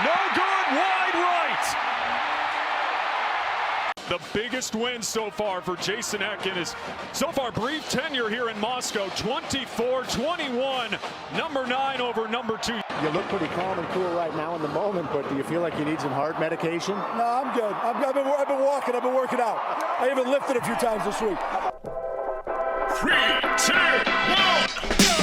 No good, wide right. The biggest win so far for Jason Eck in his so far brief tenure here in Moscow. 24-21, number 9 over number 2. You look pretty calm and cool right now in the moment, but do you feel like you need some heart medication? No, I'm good. I've been walking. I've been working out. I even lifted a few times this week. 3, 2, 1, go!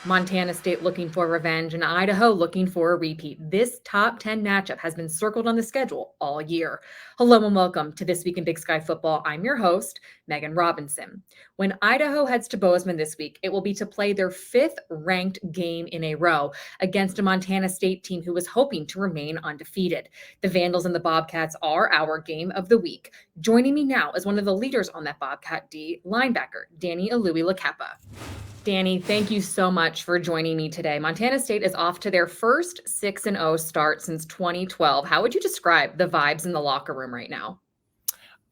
Montana State looking for revenge and Idaho looking for a repeat. This top 10 matchup has been circled on the schedule all year. Hello and welcome to This Week in Big Sky Football. I'm your host, Megan Robinson. When Idaho heads to Boiman this week, it will be to play their 5th ranked game in a row against a Montana State team who was hoping to remain undefeated. The Vandals and the Bobcats are our game of the week. Joining me now is one of the leaders on that Bobcat D, linebacker, Danny Alui-Lakepa. Danny, thank you so much for joining me today. Montana State is off to their first 6-0 start since 2012. How would you describe the vibes in the locker room right now?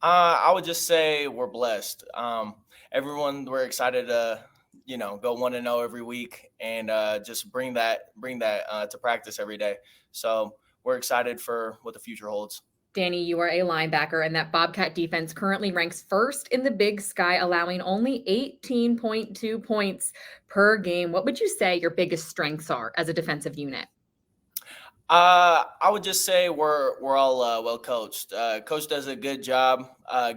I would just say we're blessed. We're excited to, go 1-0 every week and just bring that to practice every day. So we're excited for what the future holds. Danny, you are a linebacker, and that Bobcat defense currently ranks first in the Big Sky, allowing only 18.2 points per game. What would you say your biggest strengths are as a defensive unit? I would just say we're all well coached. Coach does a good job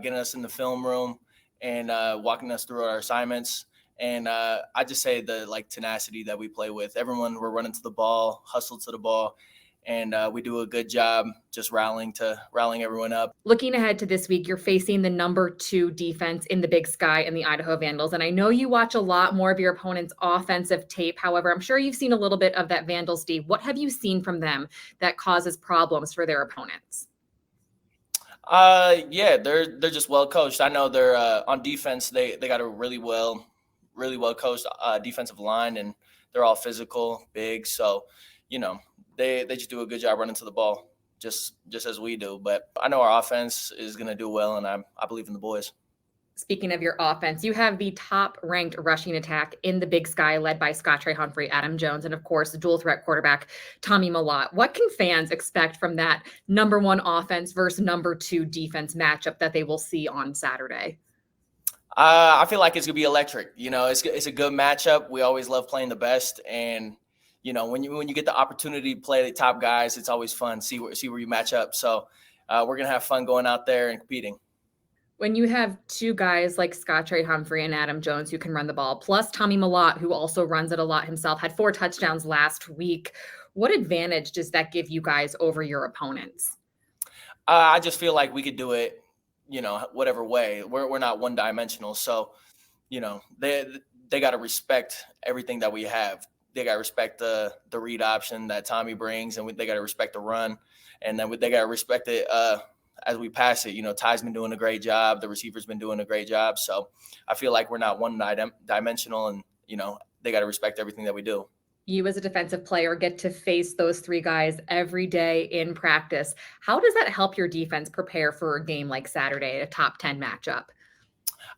getting us in the film room and walking us through our assignments. And I just say the tenacity that we play with. We're running to the ball, hustle to the ball. And we do a good job just rallying everyone up. Looking ahead to this week, you're facing the number 2 defense in the Big Sky and the Idaho Vandals. And I know you watch a lot more of your opponent's offensive tape. However, I'm sure you've seen a little bit of that Vandals D. What have you seen from them that causes problems for their opponents? Yeah, they're just well coached. I know they're on defense. They got a really well coached defensive line, and they're all physical, big. So, They just do a good job running to the ball, just as we do. But I know our offense is going to do well, and I believe in the boys. Speaking of your offense, you have the top-ranked rushing attack in the Big Sky, led by Scottrey Humphrey, Adam Jones, and, of course, the dual-threat quarterback, Tommy Mellott. What can fans expect from that number 1 offense versus number 2 defense matchup that they will see on Saturday? I feel like it's going to be electric. It's a good matchup. We always love playing the best, and when you get the opportunity to play the top guys, it's always fun. See where you match up. So we're gonna have fun going out there and competing. When you have 2 guys like Scottrey Humphrey and Adam Jones who can run the ball, plus Tommy Mellott, who also runs it a lot himself, had 4 touchdowns last week. What advantage does that give you guys over your opponents? I just feel like we could do it, whatever way. We're not one-dimensional. So, they got to respect everything that we have. They got to respect the read option that Tommy brings, and they got to respect the run, and then they got to respect it as we pass it. Ty's been doing a great job. The receiver's been doing a great job. So I feel like we're not one-dimensional, and, they got to respect everything that we do. You as a defensive player get to face those 3 guys every day in practice. How does that help your defense prepare for a game like Saturday, a top 10 matchup?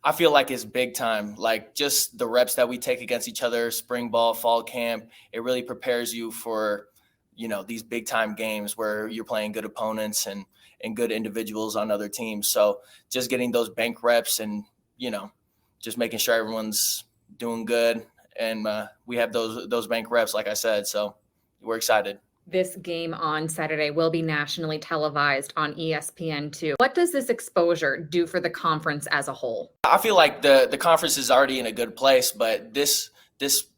I feel like it's big time. Just the reps that we take against each other, spring ball, fall camp, it really prepares you for, these big time games where you're playing good opponents and good individuals on other teams. So just getting those bank reps and, just making sure everyone's doing good. And we have those bank reps, like I said, so we're excited. This game on Saturday will be nationally televised on ESPN2. What does this exposure do for the conference as a whole? I feel like the conference is already in a good place, but this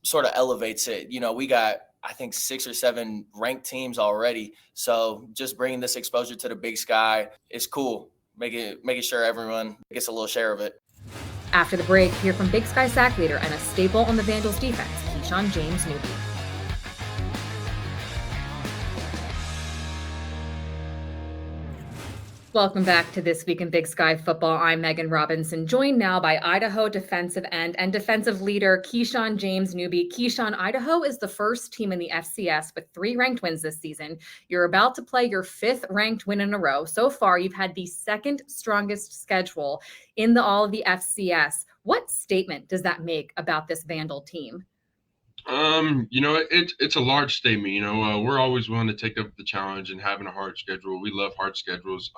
sort of elevates it. We got, I think, 6 or 7 ranked teams already. So just bringing this exposure to the Big Sky is cool. Making sure everyone gets a little share of it. After the break, hear from Big Sky sack leader and a staple on the Vandals defense, Keyshawn James Newby. Welcome back to This Week in Big Sky Football. I'm Megan Robinson, joined now by Idaho defensive end and defensive leader Keyshawn James Newby. Keyshawn, Idaho is the first team in the FCS with 3 ranked wins this season. You're about to play your 5th ranked win in a row. So far, you've had the 2nd strongest schedule in all of the FCS. What statement does that make about this Vandal team? It's a large statement. We're always willing to take up the challenge and having a hard schedule. We love hard schedules.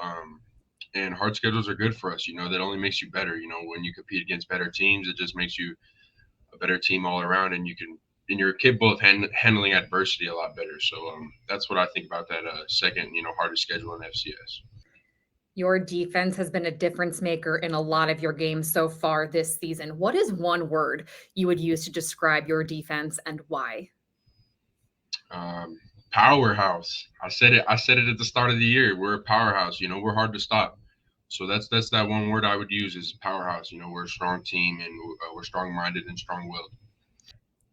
And hard schedules are good for us. That only makes you better. When you compete against better teams, it just makes you a better team all around, and you're capable of handling adversity a lot better. So that's what I think about that second, hardest schedule in FCS. Your defense has been a difference maker in a lot of your games so far this season. What is one word you would use to describe your defense and why? Powerhouse. I said it at the start of the year. We're a powerhouse. We're hard to stop. So that's that one word I would use is powerhouse. We're a strong team, and we're strong-minded and strong-willed.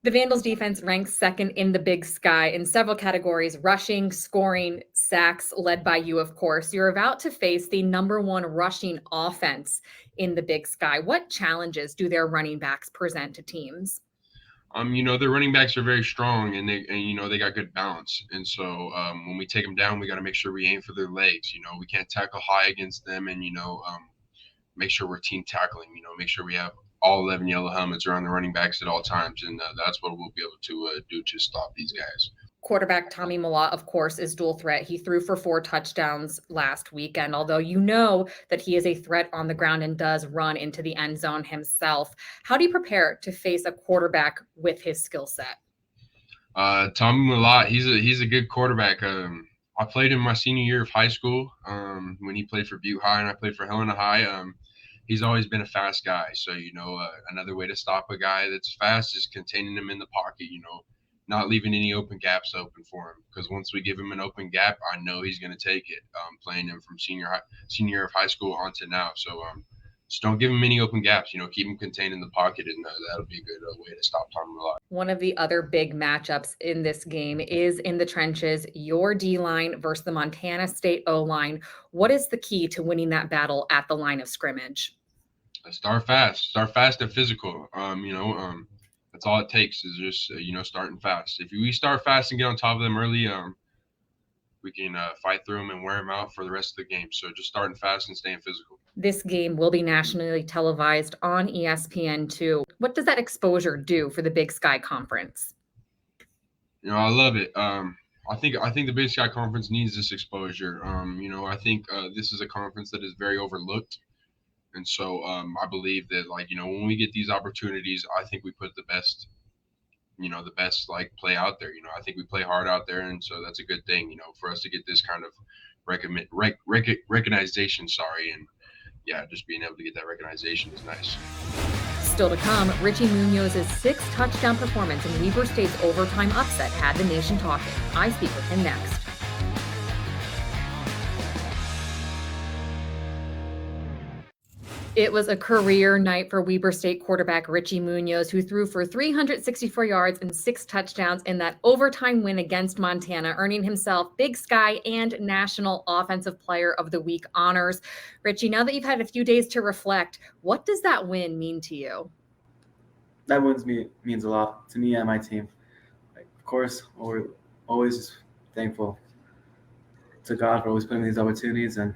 The Vandals defense ranks 2nd in the Big Sky in several categories: rushing, scoring, sacks, led by you, of course. You're about to face the number 1 rushing offense in the Big Sky. What challenges do their running backs present to teams? Their running backs are very strong, and they got good balance. And so when we take them down, we got to make sure we aim for their legs. We can't tackle high against them, and make sure we're team tackling. Make sure we have all 11 yellow helmets around the running backs at all times, and that's what we'll be able to do to stop these guys. Quarterback Tommy Malott, of course, is dual threat. He threw for 4 touchdowns last weekend, although you know that he is a threat on the ground and does run into the end zone himself. How do you prepare to face a quarterback with his skill set? Tommy Malott, he's a good quarterback. I played him my senior year of high school when he played for Butte High, and I played for Helena High. He's always been a fast guy. So, another way to stop a guy that's fast is containing him in the pocket, not leaving any open gaps open for him. Because once we give him an open gap, I know he's going to take it, playing him from senior year of high school on to now. So just don't give him any open gaps, keep him contained in the pocket, and that'll be a good way to stop Tommy Malott. One of the other big matchups in this game is in the trenches, your D-line versus the Montana State O-line. What is the key to winning that battle at the line of scrimmage? Start fast and physical. That's all it takes is just, starting fast. If we start fast and get on top of them early, we can fight through them and wear them out for the rest of the game. So just starting fast and staying physical. This game will be nationally televised on ESPN2. What does that exposure do for the Big Sky Conference? I love it. I think the Big Sky Conference needs this exposure. I think this is a conference that is very overlooked. And so I believe that, when we get these opportunities, I think we put the best play out there. I think we play hard out there. And so that's a good thing, for us to get this kind of recognition. And yeah, just being able to get that recognition is nice. Still to come, Richie Munoz's 6 touchdown performance in Weber State's overtime upset had the nation talking. I speak with him next. It was a career night for Weber State quarterback Richie Munoz, who threw for 364 yards and 6 touchdowns in that overtime win against Montana, earning himself Big Sky and National Offensive Player of the Week honors. Richie, now that you've had a few days to reflect, what does that win mean to you? That win means a lot to me and my team. Of course, we're always thankful to God for always putting these opportunities, and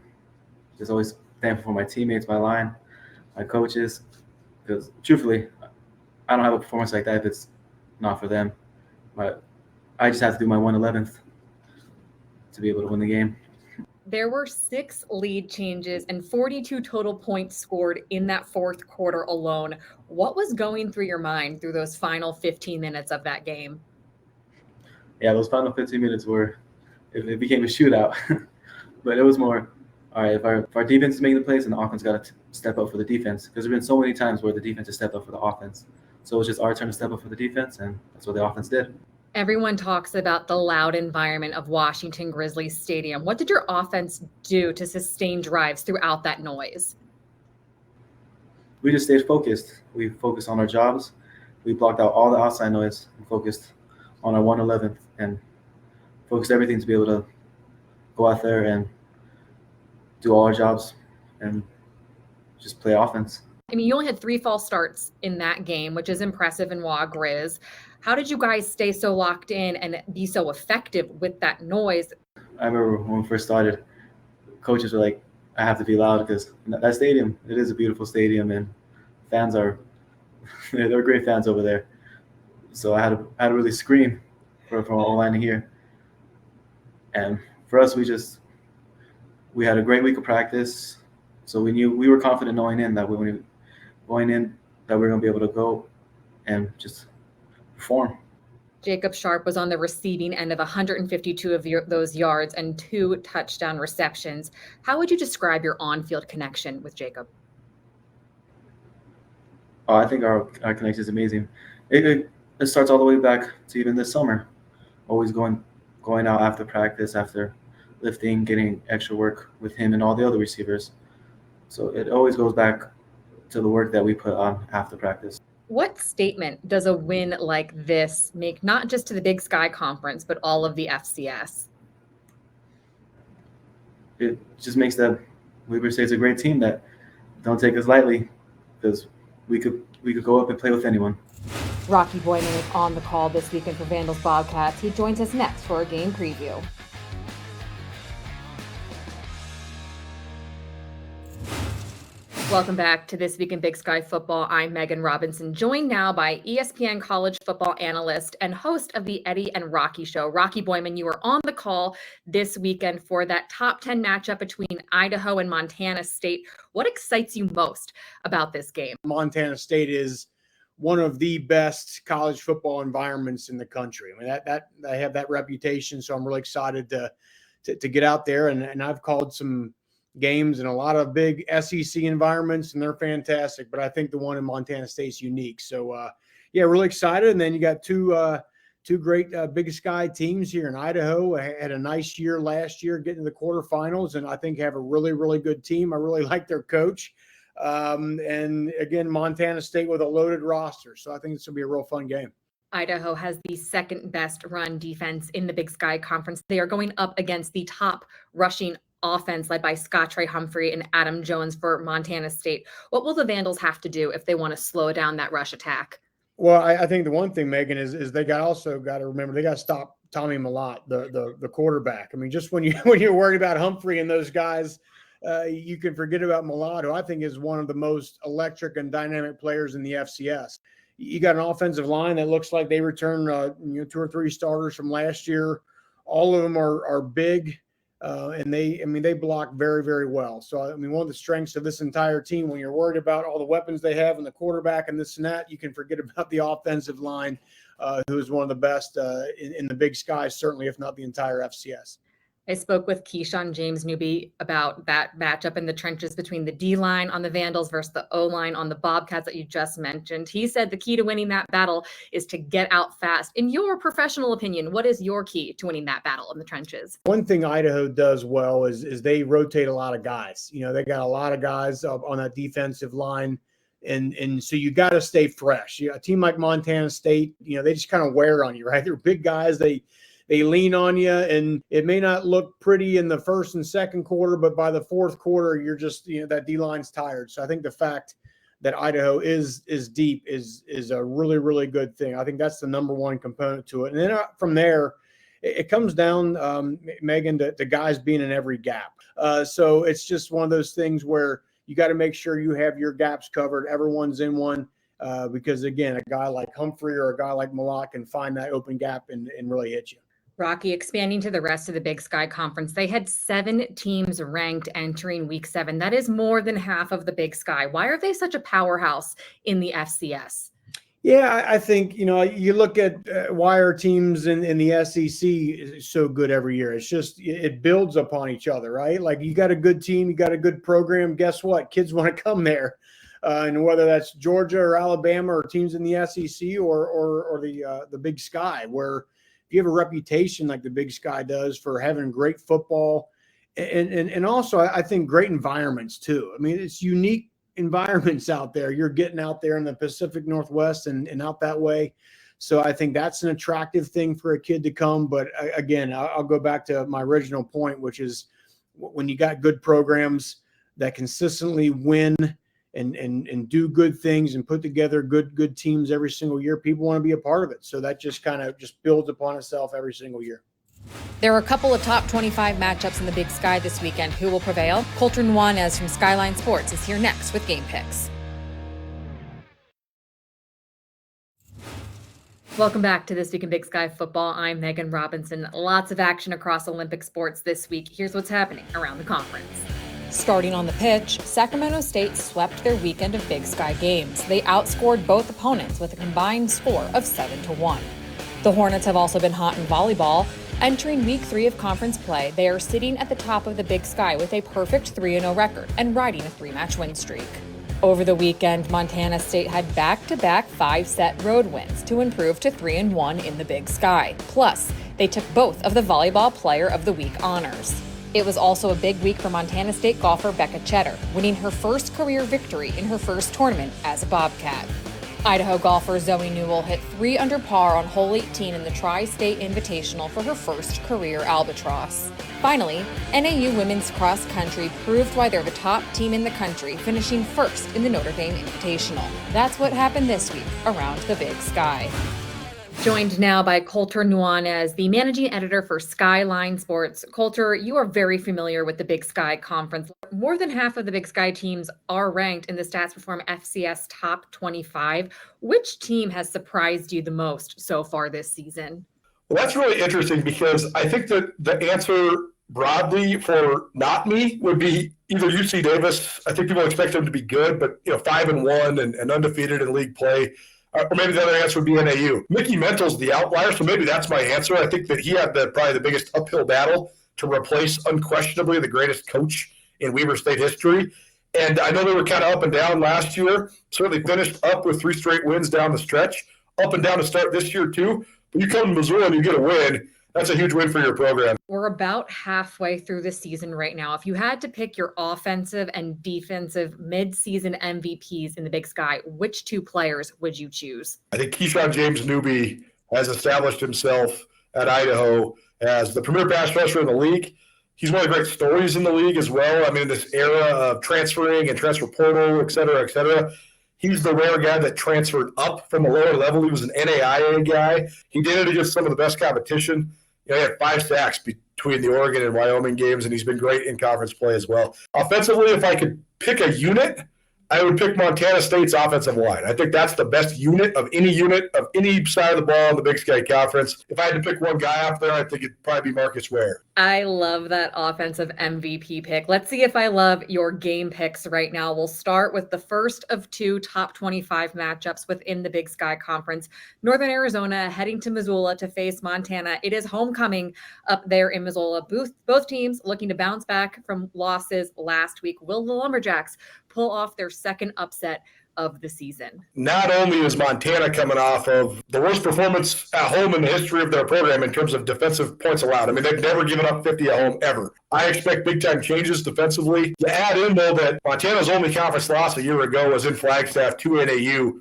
just always thankful for my teammates, my line, my coaches, because truthfully, I don't have a performance like that if it's not for them. But I just have to do my 1/11th to be able to win the game. There were 6 lead changes and 42 total points scored in that 4th quarter alone. What was going through your mind through those final 15 minutes of that game? Yeah, those final 15 minutes it became a shootout. But it was more, all right, if our defense is making the plays, and the offense got to step up for the defense, because there have been so many times where the defense has stepped up for the offense. So it was just our turn to step up for the defense, and that's what the offense did. Everyone talks about the loud environment of Washington Grizzlies Stadium. What did your offense do to sustain drives throughout that noise? We just stayed focused. We focused on our jobs. We blocked out all the outside noise and focused on our 1/11th and focused everything to be able to go out there and do all our jobs and just play offense. I mean, you only had 3 false starts in that game, which is impressive in Wa Grizz. How did you guys stay so locked in and be so effective with that noise? I remember when we first started, coaches were like, I have to be loud because that stadium, it is a beautiful stadium, and fans are, they're great fans over there. So I had to really scream from all line to here. And for us, we had a great week of practice. So we were confident going in that we were going to be able to go and just perform. Jacob Sharp was on the receiving end of 152 of those yards and 2 touchdown receptions. How would you describe your on-field connection with Jacob? Oh, I think our connection is amazing. It starts all the way back to even this summer. Always going out after practice, after lifting, getting extra work with him and all the other receivers. So it always goes back to the work that we put on after practice. What statement does a win like this make, not just to the Big Sky Conference, but all of the FCS? It just makes that Weber State's a great team that don't take us lightly, because we could go up and play with anyone. Rocky Boiman is on the call this weekend for Vandals Bobcats. He joins us next for a game preview. Welcome back to This Week in Big Sky Football. I'm Megan Robinson, joined now by ESPN college football analyst and host of the Eddie and Rocky Show. Rocky Boiman, you were on the call this weekend for that top 10 matchup between Idaho and Montana State. What excites you most about this game? Montana State is one of the best college football environments in the country. I mean, that they have that reputation, so I'm really excited to get out there. And I've called some games in a lot of big SEC environments, and they're fantastic. But I think the one in Montana State is unique. So, yeah, really excited. And then you got two great Big Sky teams here in Idaho. I had a nice year last year getting to the quarterfinals, and I think have a really, really good team. I really like their coach. And again, Montana State with a loaded roster. So I think it's going to be a real fun game. Idaho has the second best run defense in the Big Sky Conference. They are going up against the top rushing offense led by Scott Trey Humphrey and Adam Jones for Montana State. What will the Vandals have to do if they want to slow down that rush attack? Well, I think the one thing, Megan, is they also got to remember they got to stop Tommy Mellott, the quarterback. I mean, just when you're worried about Humphrey and those guys, you can forget about Mellott, who I think is one of the most electric and dynamic players in the FCS. You got an offensive line that looks like they returned 2 or 3 starters from last year. All of them are big. And they block very, very well. So, I mean, one of the strengths of this entire team, when you're worried about all the weapons they have and the quarterback and this and that, you can forget about the offensive line, who is one of the best in the Big Sky, certainly, if not the entire FCS. I spoke with Keyshawn James Newby about that matchup in the trenches between the D-line on the Vandals versus the O-line on the Bobcats that you just mentioned. He said the key to winning that battle is to get out fast. In your professional opinion, what is your key to winning that battle in the trenches? One thing Idaho does well is they rotate a lot of guys. You know, they got a lot of guys on that defensive line. And so you got to stay fresh. A team like Montana State, they just kind of wear on you, right? They're big guys. They lean on you, and it may not look pretty in the first and second quarter, but by the fourth quarter, you're just, that D-line's tired. So I think the fact that Idaho is deep is a really, really good thing. I think that's the number one component to it. And then from there, it comes down, Megan, to guys being in every gap. So it's just one of those things where you got to make sure you have your gaps covered. Everyone's in one. Because, again, a guy like Humphrey or a guy like Mellott can find that open gap and really hit you. Rocky, expanding to the rest of the Big Sky Conference, they had 7 teams ranked entering Week 7. That is more than half of the Big Sky. Why are they such a powerhouse in the FCS? Yeah, I think, you look at why our teams in the SEC is so good every year. It's just it builds upon each other, right? Like, you got a good team, you got a good program. Guess what? Kids want to come there. And whether that's Georgia or Alabama or teams in the SEC or the Big Sky, where if you have a reputation like the Big Sky does for having great football and also I think great environments too. I mean, it's unique environments out there. You're getting out there in the Pacific Northwest and out that way. So I think that's an attractive thing for a kid to come. But again, I'll go back to my original point, which is when you got good programs that consistently win and do good things and put together good teams every single year, people want to be a part of it. So that just kind of just builds upon itself every single year. There are a couple of top 25 matchups in the Big Sky this weekend. Who will prevail? Colter Nuanez from Skyline Sports is here next with Game Picks. Welcome back to This Week in Big Sky Football. I'm Megan Robinson. Lots of action across Olympic sports this week. Here's what's happening around the conference. Starting on the pitch, Sacramento State swept their weekend of Big Sky games. They outscored both opponents with a combined score of 7-1. The Hornets have also been hot in volleyball. Entering week 3 of conference play, they are sitting at the top of the Big Sky with a perfect 3-0 record and riding a 3-match win streak. Over the weekend, Montana State had back-to-back 5-set road wins to improve to 3-1 in the Big Sky. Plus, they took both of the Volleyball Player of the Week honors. It was also a big week for Montana State golfer Becca Cheddar, winning her first career victory in her first tournament as a Bobcat. Idaho golfer Zoe Newell hit 3 under par on hole 18 in the Tri-State Invitational for her first career albatross. Finally, NAU women's cross country proved why they're the top team in the country, finishing first in the Notre Dame Invitational. That's what happened this week around the Big Sky. Joined now by Colter Nuanez, the managing editor for Skyline Sports. Colter, you are very familiar with the Big Sky Conference. More than half of the Big Sky teams are ranked in the Stats Perform FCS Top 25. Which team has surprised you the most so far this season? Well, that's really interesting because I think that the answer broadly for not me would be either UC Davis. I think people expect them to be good, but 5-1 and undefeated in league play. Or maybe the other answer would be NAU. Mickey Mental's the outlier, so maybe that's my answer. I think that he had probably the biggest uphill battle to replace unquestionably the greatest coach in Weber State history. And I know they were kind of up and down last year, certainly finished up with 3 straight wins down the stretch, up and down to start this year too. But you come to Missouri and you get a win, that's a huge win for your program. We're about halfway through the season right now. If you had to pick your offensive and defensive mid-season MVPs in the Big Sky, which 2 players would you choose? I think Keyshawn James Newby has established himself at Idaho as the premier pass rusher in the league. He's one of the great stories in the league as well. I mean, this era of transferring and transfer portal, et cetera, et cetera. He's the rare guy that transferred up from the lower level. He was an NAIA guy. He did it against some of the best competition. He had 5 sacks between the Oregon and Wyoming games, and he's been great in conference play as well. Offensively, if I could pick a unit, I would pick Montana State's offensive line. I think that's the best unit of any side of the ball in the Big Sky Conference. If I had to pick one guy out there, I think it'd probably be Marcus Ware. I love that offensive MVP pick. Let's see if I love your game picks right now. We'll start with the first of 2 top 25 matchups within the Big Sky Conference. Northern Arizona heading to Missoula to face Montana. It is homecoming up there in Missoula. Both teams looking to bounce back from losses last week. Will the Lumberjacks pull off their second upset of the season? Not only is Montana coming off of the worst performance at home in the history of their program in terms of defensive points allowed. I mean, they've never given up 50 at home ever. I expect big-time changes defensively. To add in, though, that Montana's only conference loss a year ago was in Flagstaff to NAU.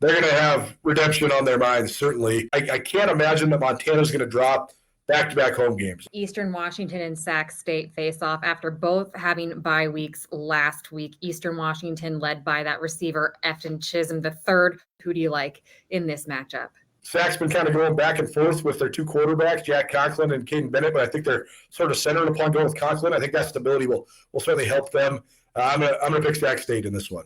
They're going to have redemption on their minds, certainly. I can't imagine that Montana's going to drop back-to-back home games. Eastern Washington and Sac State face off after both having bye weeks last week. Eastern Washington led by that receiver, Efton Chisholm III. Who do you like in this matchup? Sac's been kind of going back and forth with their 2 quarterbacks, Jack Conklin and Caden Bennett, but I think they're sort of centered upon going with Conklin. I think that stability will certainly help them. I'm gonna pick Sac State in this one.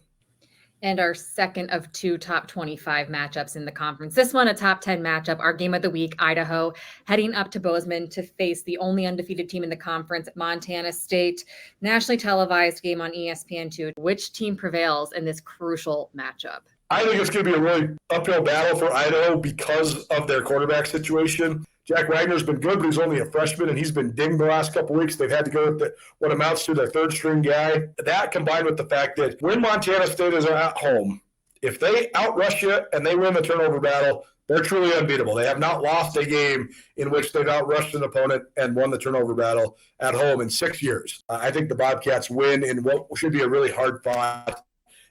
And our second of 2 top 25 matchups in the conference. This one, a top 10 matchup. Our game of the week, Idaho, heading up to Bozeman to face the only undefeated team in the conference, Montana State. Nationally televised game on ESPN2. Which team prevails in this crucial matchup? I think it's going to be a really uphill battle for Idaho because of their quarterback situation. Jack Wagner's been good, but he's only a freshman, and he's been dinged the last couple of weeks. They've had to go with what amounts to their 3rd-string guy. That combined with the fact that when Montana State is at home, if they outrush you and they win the turnover battle, they're truly unbeatable. They have not lost a game in which they've outrushed an opponent and won the turnover battle at home in 6 years. I think the Bobcats win in what should be a really hard-fought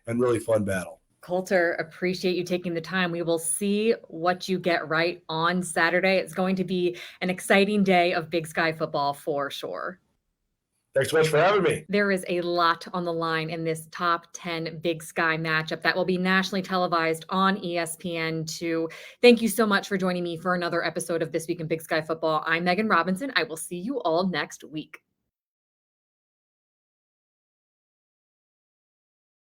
and really fun battle. Colter, appreciate you taking the time. We will see what you get right on Saturday. It's going to be an exciting day of Big Sky football for sure. Thanks so much for having me. There is a lot on the line in this top 10 Big Sky matchup that will be nationally televised on ESPN2. Thank you so much for joining me for another episode of This Week in Big Sky Football. I'm Megan Robinson. I will see you all next week.